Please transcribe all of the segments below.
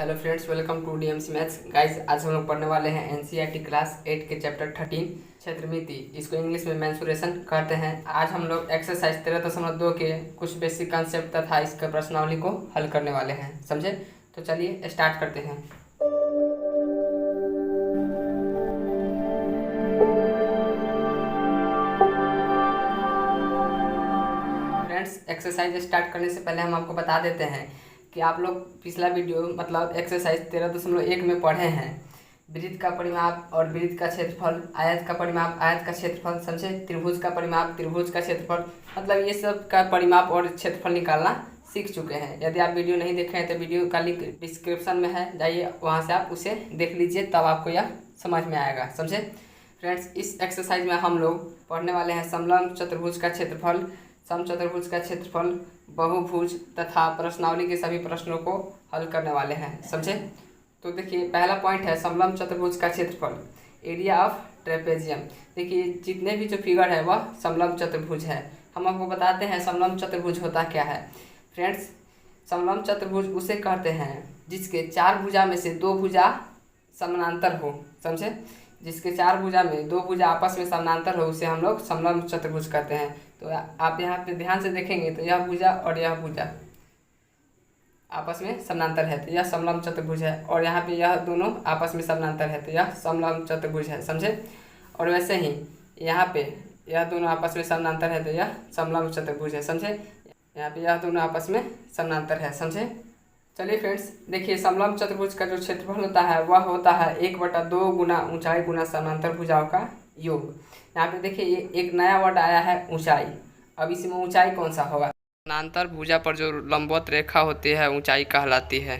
Hello friends, welcome to DMC maths. Guys, आज हम लोग पढ़ने वाले हैं एनसीईआरटी क्लास 8 के चैप्टर 13 क्षेत्रमिति। इसको इंग्लिश में मेंसुरेशन कहते हैं। आज हम लोग एक्सरसाइज 13.2 के कुछ बेसिक कंसेप्ट तथा इसके प्रश्नावली को हल करने वाले हैं। समझे? तो चलिए स्टार्ट करते हैं। फ्रेंड्स, एक्सरसाइज स्टार्ट करने से पहले हम आपको बता देते हैं कि आप लोग पिछला वीडियो मतलब एक्सरसाइज 13.1 में पढ़े हैं वृत्त का परिमाप और वृत्त का क्षेत्रफल, आयत का परिमाप, आयत का क्षेत्रफल, समझे? त्रिभुज का परिमाप, त्रिभुज का क्षेत्रफल, मतलब ये सब का परिमाप और क्षेत्रफल निकालना सीख चुके हैं। यदि आप वीडियो नहीं देखे हैं तो वीडियो का लिंक डिस्क्रिप्शन में है, जाइए वहाँ से आप उसे देख लीजिए, तब आपको यह समझ में आएगा। समझे फ्रेंड्स? इस एक्सरसाइज में हम लोग पढ़ने वाले हैं समलंब चतुर्भुज का क्षेत्रफल, समचतुर्भुज का क्षेत्रफल, बहुभुज तथा प्रश्नावली के सभी प्रश्नों को हल करने वाले हैं। समझे? तो देखिए, पहला पॉइंट है समलंब चतुर्भुज का क्षेत्रफल, एरिया ऑफ ट्रेपेजियम। देखिए, जितने भी जो फिगर है वह समलंब चतुर्भुज है। हम आपको बताते हैं समलंब चतुर्भुज होता क्या है। फ्रेंड्स, समलंब चतुर्भुज उसे कहते हैं जिसके चार भुजा में से दो भुजा समानांतर हो। समझे? जिसके चार भुजा में दो भुजा आपस में समानांतर हो उसे हम लोग समलंब चतुर्भुज कहते हैं। तो आप यहाँ पे ध्यान से देखेंगे तो यह भुजा और यह भुजा आपस में समानांतर है तो यह समलंब चतुर्भुज है, और यहाँ पे यह दोनों आपस में समानांतर है तो यह समलंब चतुर्भुज है। समझे? और वैसे ही यहाँ पे यह दोनों आपस में समानांतर है तो यह समलंब चतुर्भुज है। समझे? यहाँ पे यह दोनों आपस में समानांतर है। समझे? चलिए फ्रेंड्स, देखिए समलंब चतुर्भुज का जो क्षेत्रफल होता है वह होता है 1/2 गुना ऊंचाई गुना समानांतर भुजाओं का योग। यहाँ पे देखिए ये एक नया वर्ड आया है ऊंचाई। अब इसमें ऊंचाई कौन सा होगा? समानांतर भुजा पर जो लंबवत रेखा होती है ऊंचाई कहलाती है।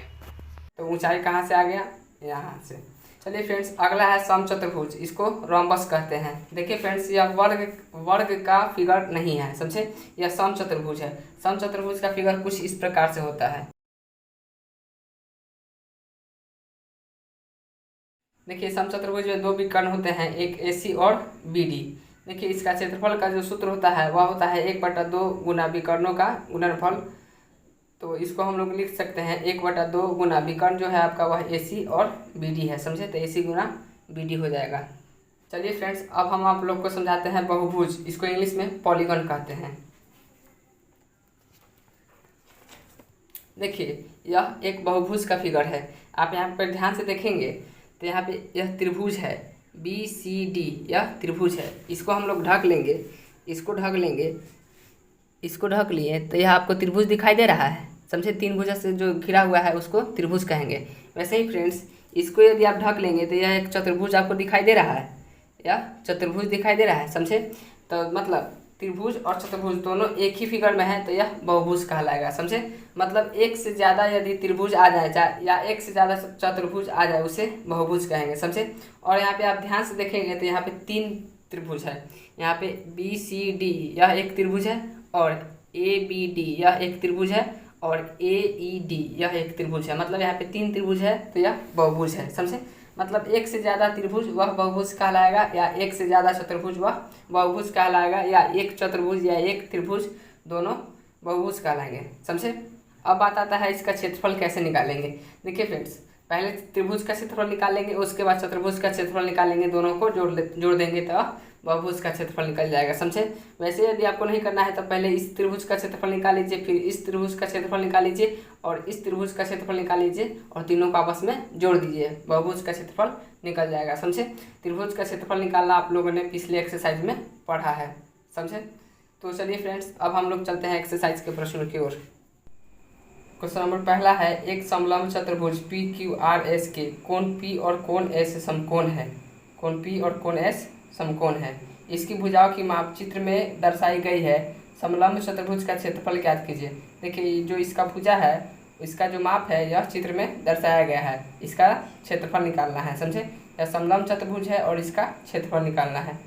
तो ऊंचाई कहाँ से आ गया? यहाँ से। चलिए फ्रेंड्स, अगला है समचतुर्भुज, इसको रोम्बस कहते हैं। देखिए फ्रेंड्स, यह वर्ग का फिगर नहीं है। समझे? यह समचतुर्भुज है। समचतुर्भुज का फिगर कुछ इस प्रकार से होता है। देखिए, समचतुर्भुज में दो विकर्ण होते हैं, एक AC और BD। देखिए, इसका क्षेत्रफल का जो सूत्र होता है वह होता है 1/2 गुना विकर्णों का गुणनफल। तो इसको हम लोग लिख सकते हैं 1/2 गुना विकर्ण जो है आपका वह AC और BD है। समझे? तो AC गुना BD हो जाएगा। चलिए फ्रेंड्स, अब हम आप लोग को समझाते हैं बहुभुज, इसको इंग्लिश में पॉलीगन कहते हैं। देखिए, यह एक बहुभुज का फिगर है। आप यहाँ पर ध्यान से देखेंगे तो यहाँ पे यह त्रिभुज है BCD, यह त्रिभुज है। इसको हम लोग ढक लेंगे, इसको ढक लेंगे, इसको ढक लिए तो यह आपको त्रिभुज दिखाई दे रहा है। समझे? तीन भुजा से जो घिरा हुआ है उसको त्रिभुज कहेंगे। वैसे ही फ्रेंड्स, इसको यदि आप ढक लेंगे तो यह एक चतुर्भुज आपको दिखाई दे रहा है, यह चतुर्भुज दिखाई दे रहा है। समझे? तो मतलब त्रिभुज और चतुर्भुज दोनों एक ही फिगर में है तो यह बहुभुज कहलाएगा। समझे? मतलब एक से ज़्यादा यदि त्रिभुज आ जाए या एक से ज़्यादा चतुर्भुज आ जाए उसे बहुभुज कहेंगे। समझे? और यहाँ पे आप ध्यान से देखेंगे तो यहाँ पे तीन त्रिभुज है। यहाँ पे BCD यह एक त्रिभुज है, और ABD यह एक त्रिभुज है, और AED यह एक त्रिभुज है। मतलब यहाँ पे तीन त्रिभुज है तो यह बहुभुज है। समझे? मतलब एक से ज़्यादा त्रिभुज वह बहुभुज कहलाएगा, या एक से ज़्यादा चतुर्भुज वह बहुभुज कहलाएगा, या एक चतुर्भुज या एक त्रिभुज दोनों बहुभुज कहलाएंगे। समझे? अब बात आता है इसका क्षेत्रफल कैसे निकालेंगे। देखिए फ्रेंड्स, पहले त्रिभुज का क्षेत्रफल निकालेंगे, उसके बाद चतुर्भुज का क्षेत्रफल निकालेंगे, दोनों को जोड़ देंगे तो बहुभुज का क्षेत्रफल निकल जाएगा। समझे? वैसे यदि आपको नहीं करना है तो पहले इस त्रिभुज का क्षेत्रफल निकाल लीजिए, फिर इस त्रिभुज का क्षेत्रफल निकाल लीजिए, और इस त्रिभुज का क्षेत्रफल निकाल लीजिए, और तीनों को आपस में जोड़ दीजिए, बहुभुज का क्षेत्रफल निकल जाएगा। समझे? त्रिभुज का क्षेत्रफल निकालना आप लोगों ने पिछले एक्सरसाइज में पढ़ा है। समझे? तो चलिए फ्रेंड्स, अब हम लोग चलते हैं एक्सरसाइज के प्रश्नों की ओर। क्वेश्चन नंबर पहला है, एक समलंब चतुर्भुज PQRS के कोण P और कोण S समकोण है। कोण P और कोण S समकोण है। इसकी भुजाओं की माप चित्र में दर्शाई गई है। समलंब चतुर्भुज का क्षेत्रफल ज्ञात कीजिए। देखिए, जो इसका भुजा है इसका जो माप है यह चित्र में दर्शाया गया है, इसका क्षेत्रफल निकालना है। समझे? यह समलंब चतुर्भुज है और इसका क्षेत्रफल निकालना है।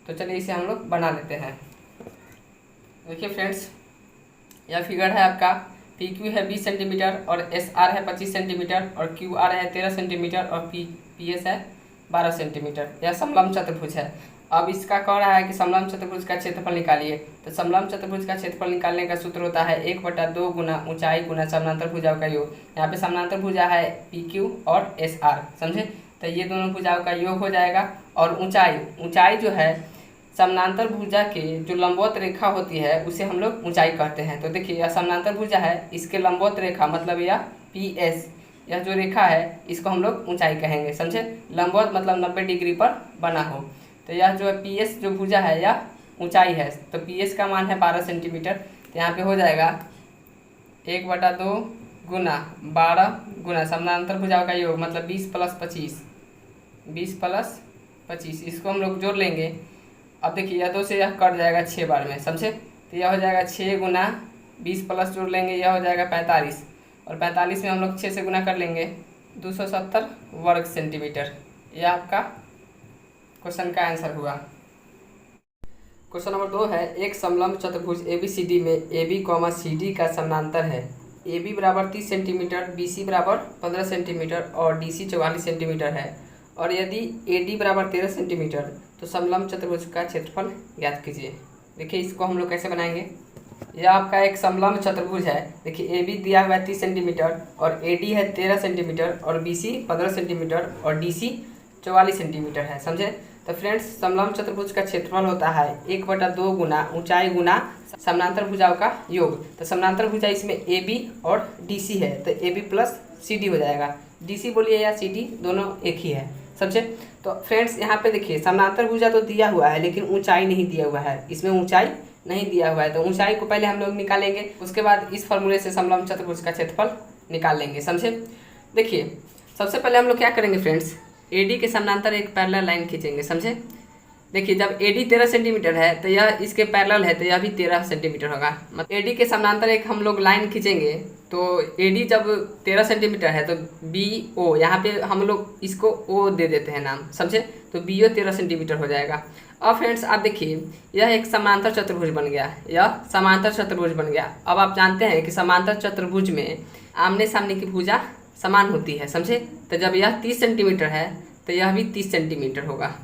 तो चलिए इसे हम लोग बना लेते हैं। देखिए फ्रेंड्स, यह फिगर है आपका PQ है 20 सेंटीमीटर, और SR है 25 सेंटीमीटर, और QR है 13 सेंटीमीटर, और PS है 12 सेंटीमीटर। यह समलंब चतुर्भुज है। अब इसका कह रहा है कि समलंब चतुर्भुज का क्षेत्रफल निकालिए। तो समलंब चतुर्भुज का क्षेत्रफल निकालने का सूत्र होता है 1/2 गुना ऊंचाई गुना समानांतर भुजाओं का योग। यहाँ पे समानांतर भुजा है PQ और SR, समझे। तो ये दोनों भुजाओं का योग हो जाएगा। और ऊंचाई जो है समानांतर भुजा के जो लंबवत रेखा होती है उसे हम लोग ऊंचाई कहते हैं। तो देखिए यह समानांतर भुजा है, इसके लंबवत रेखा मतलब यह PS, यह जो रेखा है इसको हम लोग ऊंचाई कहेंगे, समझे। लंबवत मतलब 90 डिग्री पर बना हो। तो यह जो PS जो भुजा है यह ऊंचाई है। तो PS का मान है 12 सेंटीमीटर। तो यहाँ पे हो जाएगा 1/2 गुना 12 गुना समानांतर भुजाओं का योग मतलब 20 + 25, 20 + 25, इसको हम लोग जोड़ लेंगे। अब देखिए यह 2 से यह कट जाएगा 6 बार में, समझे। तो यह हो जाएगा 6 गुना 20 प्लस जोड़ लेंगे, यह हो जाएगा 45, और 45 में हम लोग 6 से गुना कर लेंगे 270 वर्ग सेंटीमीटर। यह आपका क्वेश्चन का आंसर हुआ। क्वेश्चन नंबर 2 है, एक समलंब चतुर्भुज ABCD में AB, CD का समानांतर है। AB बराबर 30 सेंटीमीटर, BC बराबर 15 सेंटीमीटर और DC 44 सेंटीमीटर है। और यदि AD बराबर 13 सेंटीमीटर तो समलंब चतुर्भुज का क्षेत्रफल ज्ञात कीजिए। देखिए इसको हम लोग कैसे बनाएंगे। यह आपका एक समलंब चतुर्भुज है। देखिए AB दिया हुआ है 30 सेंटीमीटर और AD है 13 सेंटीमीटर और BC 15 सेंटीमीटर और DC 44 सेंटीमीटर है, समझे। तो फ्रेंड्स समलंब चतुर्भुज का क्षेत्रफल होता है 1/2 गुना ऊंचाई गुना समानांतर भुजाओं का योग। तो समानांतर भुजा इसमें AB और DC है, तो AB + CD हो जाएगा। DC बोलिए या CD दोनों एक ही है, समझे। तो फ्रेंड्स यहाँ पे देखिए समानांतर भुजा तो दिया हुआ है लेकिन ऊंचाई नहीं दिया हुआ है, इसमें ऊंचाई नहीं दिया हुआ है। तो ऊंचाई को पहले हम लोग निकालेंगे, उसके बाद इस फॉर्मूले से समलंब चतुर्भुज का क्षेत्रफल निकाल लेंगे, समझे। देखिए सबसे पहले हम लोग क्या करेंगे फ्रेंड्स, AD के समानांतर एक पैरेलल लाइन खींचेंगे, समझे। देखिए जब AD 13 सेंटीमीटर है तो यह इसके पैरेलल है, तो यह भी 13 सेंटीमीटर होगा। मतलब AD के समानांतर एक हम लोग लाइन खींचेंगे, तो AD जब 13 सेंटीमीटर है तो BO, यहाँ पे हम लोग इसको O दे देते हैं नाम, समझे। तो BO 13 सेंटीमीटर हो जाएगा। अब फ्रेंड्स आप देखिए यह एक समांतर चतुर्भुज बन गया, यह समांतर चतुर्भुज बन गया। अब आप जानते हैं कि समांतर चतुर्भुज में आमने सामने की भुजा समान होती है, समझे। तो जब यह 30 सेंटीमीटर है तो यह भी 30 सेंटीमीटर होगा,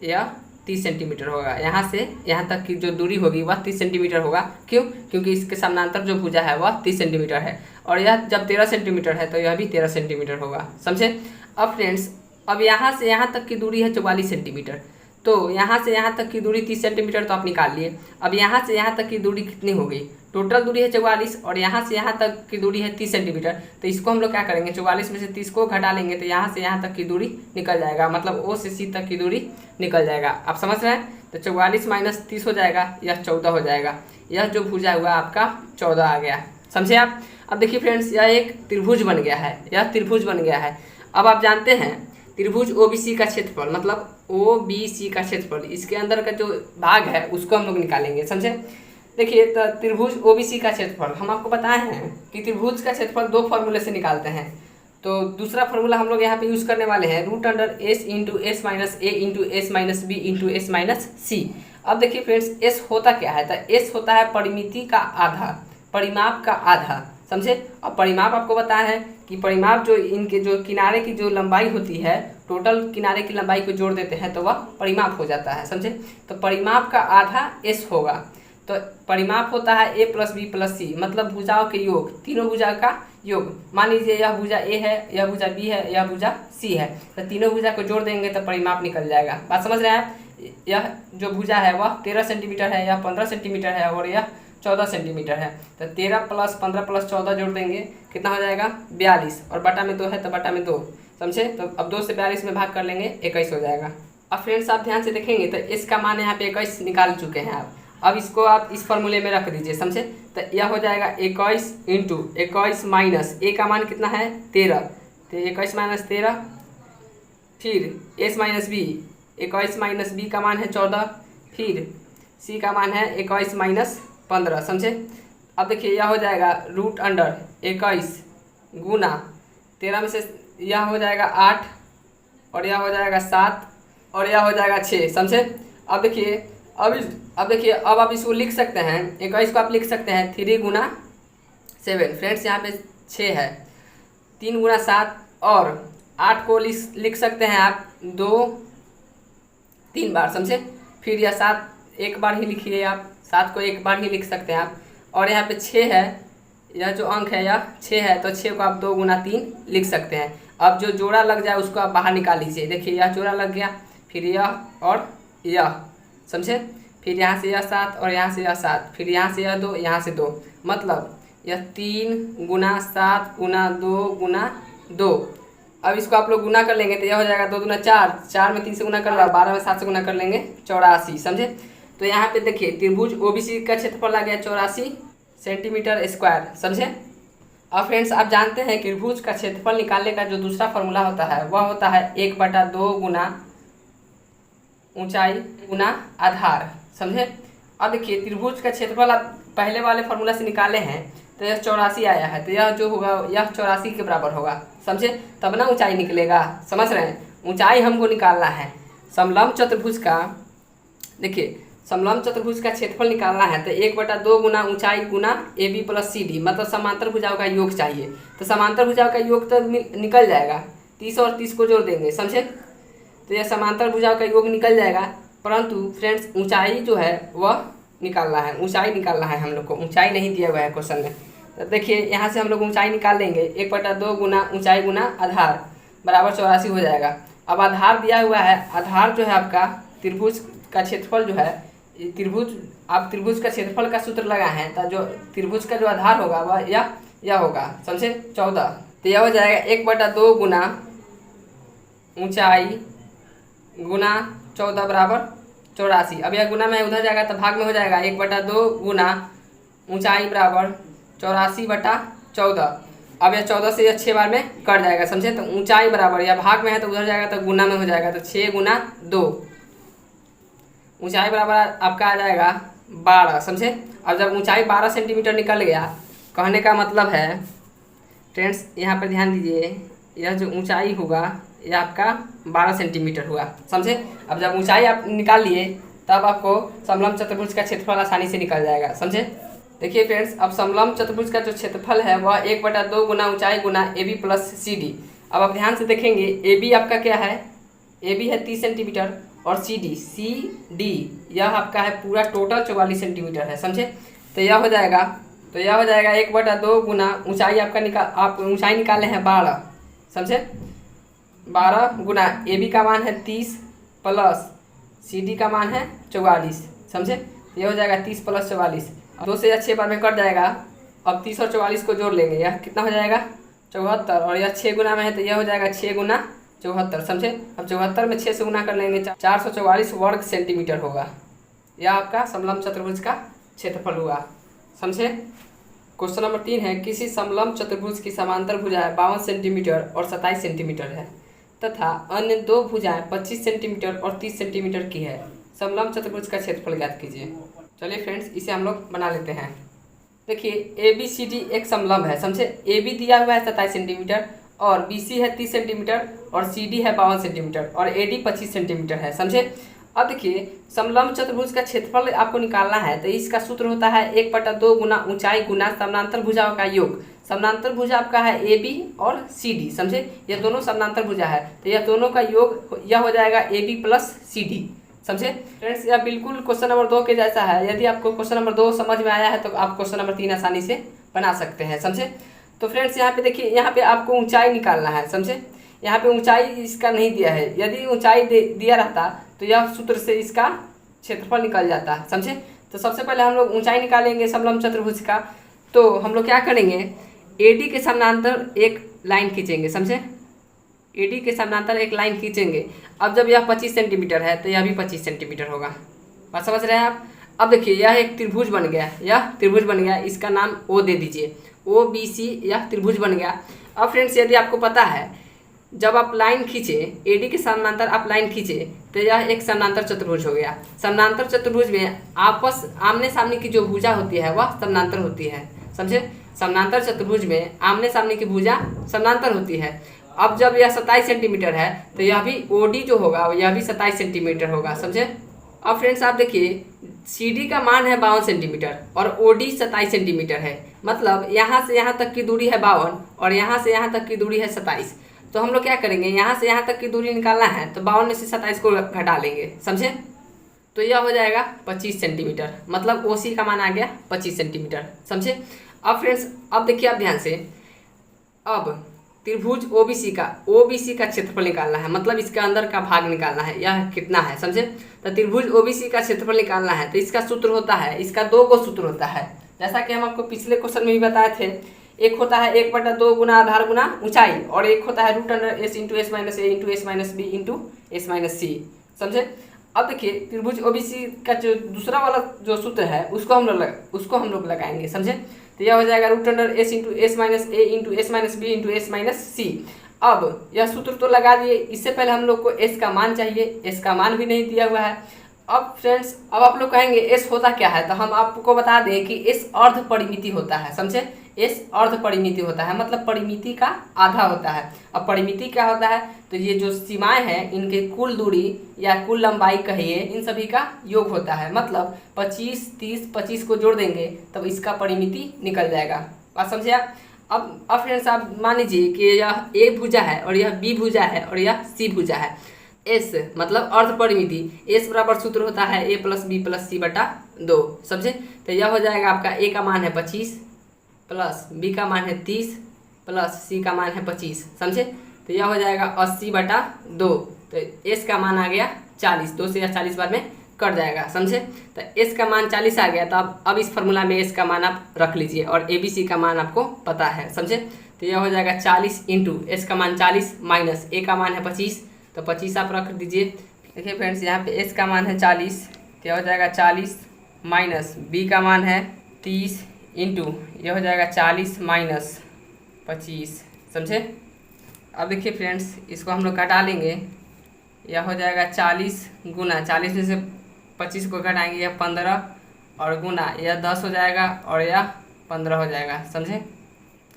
यह 30 सेंटीमीटर होगा। यहाँ से यहाँ तक की जो दूरी होगी वह 30 सेंटीमीटर होगा। क्यों? क्योंकि इसके समानांतर जो भुजा है वह 30 सेंटीमीटर है। और यह जब 13 सेंटीमीटर है तो यह भी 13 सेंटीमीटर होगा, समझे। अब फ्रेंड्स अब यहाँ से यहाँ तक की दूरी है 44 सेंटीमीटर। तो यहाँ से यहाँ तक की दूरी 30 सेंटीमीटर तो आप निकाल लिए। अब यहाँ से यहाँ तक की दूरी कितनी हो गई, टोटल दूरी है 44 और यहाँ से यहाँ तक की दूरी है 30 सेंटीमीटर। तो इसको हम लोग क्या करेंगे, 44 में से 30 को घटा लेंगे तो यहाँ से यहाँ तक की दूरी निकल जाएगा, मतलब O से C तक की दूरी निकल जाएगा। आप समझ रहे हैं। तो 44 - 30 हो जाएगा, यह 14 हो जाएगा। यह जो भुजा हुआ आपका 14 आ गया, समझे आप। अब देखिए फ्रेंड्स यह एक त्रिभुज बन गया है, यह त्रिभुज बन गया है। अब आप जानते हैं त्रिभुज OBC का क्षेत्रफल मतलब OBC का क्षेत्रफल, इसके अंदर का जो भाग है उसको हम लोग निकालेंगे, समझे। देखिए तो त्रिभुज OBC का क्षेत्रफल हम आपको बताए हैं कि त्रिभुज का क्षेत्रफल 2 फॉर्मूले से निकालते हैं। तो दूसरा फॉर्मूला हम लोग यहाँ पे यूज़ करने वाले हैं √S × S - A × S - B × S - C। अब देखिए फ्रेंड्स S होता क्या है, तो S होता है परिमिति का आधा, परिमाप का आधा, समझे। अब परिमाप आपको बताया है कि परिमाप जो इनके जो किनारे की जो लंबाई होती है, टोटल किनारे की लंबाई को जोड़ देते हैं तो वह परिमाप हो जाता है, समझे। तो परिमाप का आधा S होगा। तो परिमाप होता है A + B + C, मतलब भुजाओं के योग, तीनों भुजा का योग। मान लीजिए यह भुजा A है, यह भुजा B है, यह भुजा C है, तो तीनों भुजा को जोड़ देंगे तो परिमाप निकल जाएगा। बात समझ रहे हैं आप। यह जो भुजा है वह 13 सेंटीमीटर है, यह 15 सेंटीमीटर है और यह 14 सेंटीमीटर है। तो 13 + 15 + 14 जोड़ देंगे कितना हो जाएगा 42, और बटा में 2 है तो बटा में 2, समझे। तो अब 2 से 42 में भाग कर लेंगे 21 हो जाएगा। अब फ्रेंड्स आप ध्यान से देखेंगे तो इसका मान यहाँ पे 21 निकाल चुके हैं आप। अब इसको आप इस फॉर्मूले में रख दीजिए, समझे। तो यह हो जाएगा 21 × 21 - A का मान कितना है 13, तो 21 - 13, फिर S - B, 21 - B का मान है 14, फिर C का मान है 21 - 15, समझे। अब देखिए यह हो जाएगा √21 गुना 13 में से यह हो जाएगा 8 और यह हो जाएगा 7 और यह हो जाएगा 6, समझे। अब देखिए अब आप इसको लिख सकते हैं, 21 को आप लिख सकते हैं 3 × 7, फ्रेंड्स यहाँ पे 6 है, 3 × 7 और 8 को लिख सकते हैं आप 2 3 बार, समझे। फिर यह 7 एक बार ही लिखिए आप, 7 को एक बार ही लिख सकते हैं आप। और यहाँ पे 6 है, यह जो अंक है यह 6 है, तो 6 को आप 2 गुना 3 लिख सकते हैं। अब जो जोड़ा लग जाए उसको आप बाहर निकाल लीजिए। देखिए यह जोड़ा लग गया, फिर यह और यह, समझे। फिर यहाँ से यह 7 और यहाँ से यह 7, फिर यहाँ से यह 2, यहाँ से 2, मतलब यह 3 गुना 7 गुना 2 गुना 2। अब इसको आप लोग गुना कर लेंगे तो यह हो जाएगा 2 दूना 4, 4 में 3 से गुना कर लो, 12 में 7 से गुना कर लेंगे 84, समझे। तो यहाँ पे देखिए त्रिभुज ओबीसी का क्षेत्रफल आ गया 84 सेंटीमीटर स्क्वायर, समझे। अब फ्रेंड्स आप जानते हैं कि त्रिभुज का क्षेत्रफल निकालने का जो दूसरा फॉर्मूला होता है वह होता है 1/2 गुना ऊंचाई गुना आधार, समझे। अब देखिए त्रिभुज का क्षेत्रफल आप पहले वाले फॉर्मूला से निकाले हैं तो यह 84 आया है, तो यह जो होगा यह 84 के बराबर होगा, समझे। तब ना ऊंचाई निकलेगा, समझ रहे हैं। ऊंचाई हमको निकालना है समलंब चतुर्भुज का। देखिए समलंब चतुर्भुज का क्षेत्रफल निकालना है तो 1/2 गुना ऊंचाई गुना AB प्लस CD, मतलब समांतर भुजाओं का योग चाहिए। तो समांतर भुजाओं का योग तो निकल जाएगा, 30 और 30 को जोड़ देंगे, समझे। तो यह समांतर भुजाओं का योग निकल जाएगा, परंतु फ्रेंड्स ऊंचाई जो है वह निकालना है, ऊंचाई निकालना है हम लोग को। ऊंचाई नहीं दिया हुआ है क्वेश्चन में। तो देखिए यहाँ से हम लोग ऊंचाई निकाल लेंगे, 1/2 गुना ऊंचाई गुना आधार बराबर 84 हो जाएगा। अब आधार दिया हुआ है, आधार जो है आपका त्रिभुज का क्षेत्रफल जो है, त्रिभुज आप त्रिभुज का क्षेत्रफल का सूत्र लगाए हैं तो जो त्रिभुज का जो आधार होगा वह यह होगा, समझे, 14। तो यह हो जाएगा 1/2 गुना ऊंचाई गुना 14 बराबर 84। अब यह गुना में उधर जाएगा तो भाग में हो जाएगा, 1/2 गुना ऊंचाई बराबर 84/14। अब यह 14 से यह 6 बार में कट जाएगा, समझे। तो ऊंचाई बराबर या भाग में है तो उधर जाएगा तो गुना में हो जाएगा, तो 6 गुना 2, ऊंचाई बराबर आपका आ जाएगा 12, समझे। अब जब ऊंचाई 12 सेंटीमीटर निकल गया, कहने का मतलब है फ्रेंड्स यहाँ पर ध्यान दीजिए, यह जो ऊंचाई होगा यह आपका 12 सेंटीमीटर हुआ, समझे। अब जब ऊंचाई आप निकाल लिए तब आपको समलंब चतुर्भुज का क्षेत्रफल आसानी से निकल जाएगा, समझे। देखिए फ्रेंड्स अब समलंब चतुर्भुज का जो क्षेत्रफल है वह 1/2 गुना ऊंचाई गुना AB प्लस CD। अब आप ध्यान से देखेंगे AB आपका क्या है, AB है 30 सेंटीमीटर और CD यह आपका है पूरा टोटल 44 सेंटीमीटर है, समझे। तो यह हो जाएगा 1/2 गुना ऊंचाई आपका आप ऊंचाई निकाले हैं 12, समझे। 12 गुना AB का मान है 30 प्लस CD का मान है 44, समझे। यह हो जाएगा 30 प्लस 44। 2 से 6 बार में कट जाएगा। अब 30 और 44 को जोड़ लेंगे, यह कितना हो जाएगा 74, और यह 6 गुना में है तो यह हो जाएगा 6 गुना 74, समझे। अब 74 में 6 से गुना कर लेंगे, 444 वर्ग सेंटीमीटर होगा। यह आपका समलंब चतुर्भुज का क्षेत्रफल हुआ, समझे। क्वेश्चन नंबर 3 है, किसी समलंब चतुर्भुज की समांतर भुजाएं 52 सेंटीमीटर और 27 सेंटीमीटर है तथा अन्य 2 भुजाएं 25 सेंटीमीटर और 30 सेंटीमीटर की है। समलंब चतुर्भुज का क्षेत्रफल ज्ञात कीजिए। चलिए फ्रेंड्स इसे हम लोग बना लेते हैं। देखिए ABCD एक समलंब है, समझे। AB दिया हुआ है 27 सेंटीमीटर और BC है 30 सेंटीमीटर और CD है 52 सेंटीमीटर और AD 25 सेंटीमीटर है, समझे। अब देखिए समलंब चतुर्भुज का क्षेत्रफल आपको निकालना है तो इसका सूत्र होता है 1/2 गुना ऊंचाई गुना समानांतर भुजाओं का योग। समानांतर भुजा आपका है AB और CD, समझे। यह दोनों समानांतर भुजा है तो यह दोनों का योग यह हो जाएगा AB प्लस CD, समझे। फ्रेंड्स यह बिल्कुल क्वेश्चन नंबर 2 के जैसा है। यदि आपको क्वेश्चन नंबर 2 समझ में आया है तो आप क्वेश्चन नंबर 3 आसानी से बना सकते हैं, समझे। तो फ्रेंड्स यहाँ पे देखिए, यहाँ पे आपको ऊंचाई निकालना है, समझे। यहाँ पे ऊंचाई इसका नहीं दिया है, यदि ऊंचाई दिया रहता तो यह सूत्र से इसका क्षेत्रफल निकल जाता, समझे। तो सबसे पहले हम लोग ऊंचाई निकालेंगे समलंब चतुर्भुज का। तो हम लोग क्या करेंगे, AD के समानांतर एक लाइन खींचेंगे, समझे। AD के समानांतर एक लाइन खींचेंगे। अब जब यह 25 सेंटीमीटर है तो यह भी 25 सेंटीमीटर होगा, बात समझ रहे हैं आप। अब देखिए यह एक त्रिभुज बन गया, यह त्रिभुज बन गया, इसका नाम O दे दीजिए, OBC यह त्रिभुज बन गया। अब फ्रेंड्स यदि आपको पता है जब आप लाइन खींचे AD के समानांतर आप लाइन खींचे तो यह एक समानांतर चतुर्भुज हो गया। समानांतर चतुर्भुज में आपस आमने सामने की जो भुजा होती है वह समानांतर होती है, समझे। समानांतर चतुर्भुज में आमने सामने की भुजा समानांतर होती है। अब जब यह 27 सेंटीमीटर है तो यह भी OD जो होगा यह भी 27 सेंटीमीटर होगा, समझे। अब फ्रेंड्स आप देखिए CD का मान है 52 सेंटीमीटर और OD 27 सेंटीमीटर है, मतलब यहाँ से यहाँ तक की दूरी है 52 और यहाँ से यहाँ तक की दूरी है 27। तो हम लोग क्या करेंगे, यहाँ से यहाँ तक की दूरी निकालना है तो 52 में से 27 को घटा लेंगे, समझे। तो यह हो जाएगा 25 सेंटीमीटर, मतलब OC का मान आ गया 25 सेंटीमीटर। समझे। अब फ्रेंड्स अब देखिए आप ध्यान से, अब त्रिभुज OBC का क्षेत्रफल निकालना है, मतलब इसके अंदर का भाग निकालना है, यह कितना है। समझे। तो त्रिभुज OBC का क्षेत्रफल निकालना है तो इसका सूत्र होता है, इसका 2 गो सूत्र होता है, जैसा कि हम आपको पिछले क्वेश्चन में भी बताए थे। एक होता है 1/2 गुना आधार गुना ऊंचाई, और एक होता है √S × S - A × S - B × S - C। समझे। अब देखिए त्रिभुज OBC का जो दूसरा वाला जो सूत्र है उसको हम लोग लगाएंगे। समझे। तो यह हो जाएगा √S × S - A × S - B × S - C। अब यह सूत्र तो लगा दिए, इससे पहले हम लोग को S का मान चाहिए, S का मान भी नहीं दिया हुआ है। अब फ्रेंड्स अब आप लोग कहेंगे S होता क्या है, तो हम आपको बता दें कि S अर्ध परिमिति होता है। समझे। S अर्ध परिमिति होता है, मतलब परिमिति का आधा होता है। अब परिमिति क्या होता है, तो ये जो सीमाएं हैं इनके कुल दूरी या कुल लंबाई कहिए, इन सभी का योग होता है। मतलब 25, 30, 25 को जोड़ देंगे तब इसका परिमिति निकल जाएगा। बात समझे आप। अब फ्रेंड्स आप मान लीजिए कि यह A भुजा है और यह B भुजा है और यह C भुजा है। S मतलब अर्ध परिमिति, S बराबर सूत्र होता है A + B + C/2। समझे। तो यह हो जाएगा आपका A का मान है 25 प्लस B का मान है 30 प्लस C का मान है 25। समझे। तो यह हो जाएगा 80/2। तो S का मान आ गया 40, 2 से यह 40 बार में कट जाएगा। समझे। तो S का मान 40 आ गया, तो अब इस फार्मूला में S का मान आप रख लीजिए और ABC का मान आपको पता है। समझे। तो यह हो जाएगा 40 × S का मान 40 माइनस A का मान है 25, तो 25 आप रख दीजिए। देखिए फ्रेंड्स यहाँ पे S का मान है 40, तो यह हो जाएगा 40 माइनस B का मान है 30 इंटू यह हो जाएगा 40 माइनस 25। समझे। अब देखिए फ्रेंड्स इसको हम लोग घटा लेंगे, यह हो जाएगा 40 गुना 40 में से 25 को घटाएंगे यह 15 और गुना यह 10 हो जाएगा और यह 15 हो जाएगा। समझे।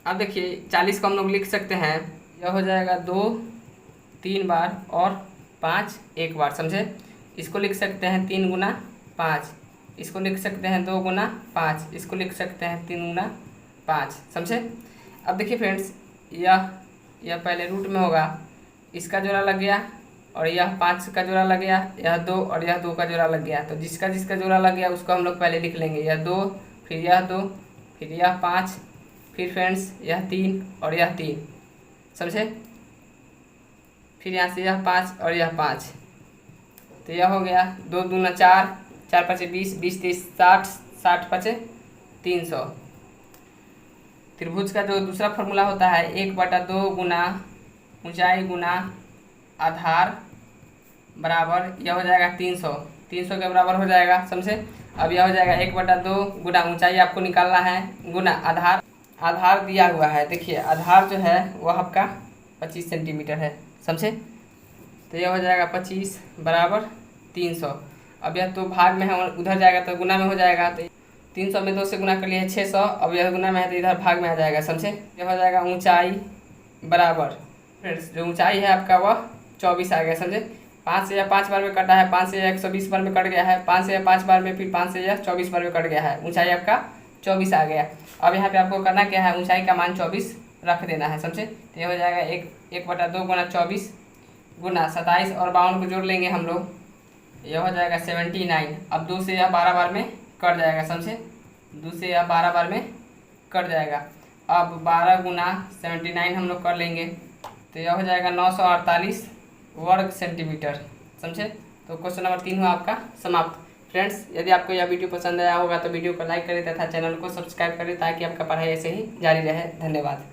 अब देखिए 40 को हम लोग लिख सकते हैं, यह हो जाएगा 2 3 बार और 5 1 बार। समझे। इसको लिख सकते हैं 3 गुना 5, इसको लिख सकते हैं 2 गुना 5, इसको लिख सकते हैं 3 गुना 5। समझे। अब देखिए फ्रेंड्स यह पहले रूट में होगा, इसका जोड़ा लग गया और यह 5 का जोड़ा लग गया, यह 2 और यह 2 का जोड़ा लग गया। तो जिसका जोड़ा लग गया उसको हम लोग पहले लिख लेंगे, यह 2 फिर यह 2 फिर यह 5 फिर फ्रेंड्स यह 3 और यह 3। समझे। फिर यहाँ से यह 5 और यह 5, तो यह हो गया 2 दूना 4, 4 5 20, 20 30 60, 60 5 300। त्रिभुज का जो दूसरा फार्मूला होता है 1/2 गुना ऊंचाई गुना आधार बराबर यह हो जाएगा 300, 300 के बराबर हो जाएगा। समझे। अब यह हो जाएगा 1/2 गुना ऊंचाई आपको निकालना है गुना आधार दिया हुआ है। देखिए आधार जो है वह आपका 25 सेंटीमीटर है। समझे। तो यह हो जाएगा 25 बराबर 300। अब यह तो भाग में है, उधर जाएगा तो गुना में हो जाएगा, तो 300 में 2 से गुना कर लिए 600। अब यह गुना में है तो इधर भाग में आ जाएगा। समझे। यह हो जाएगा ऊंचाई बराबर फ्रेंड्स जो ऊंचाई है आपका वह 24 आ गया। समझे। 5 से यह 5 बार में कटा है, 5 से यह 120 बार में कट गया है, 5 से यह 5 बार में, फिर 5 से यह 24 बार में कट गया है। ऊंचाई आपका 24 आ गया। अब यहाँ पे आपको करना क्या है, ऊंचाई का मान 24 रख देना है। समझे। तो यह हो जाएगा 1/2 गुना 24 गुना 27 और 52 को जोड़ लेंगे हम लोग, यह हो जाएगा 79। अब 2 से यह 12 बार में कट जाएगा। समझे। 2 से यह 12 बार में कट जाएगा। अब 12 गुना 79 हम लोग कर लेंगे, तो यह हो जाएगा 948 वर्ग सेंटीमीटर। समझे। तो क्वेश्चन नंबर 3 हुआ आपका समाप्त। फ्रेंड्स यदि आपको यह वीडियो पसंद आया होगा तो वीडियो को लाइक करें तथा चैनल को सब्सक्राइब करें ताकि आपका पढ़ाई ऐसे ही जारी रहे। धन्यवाद।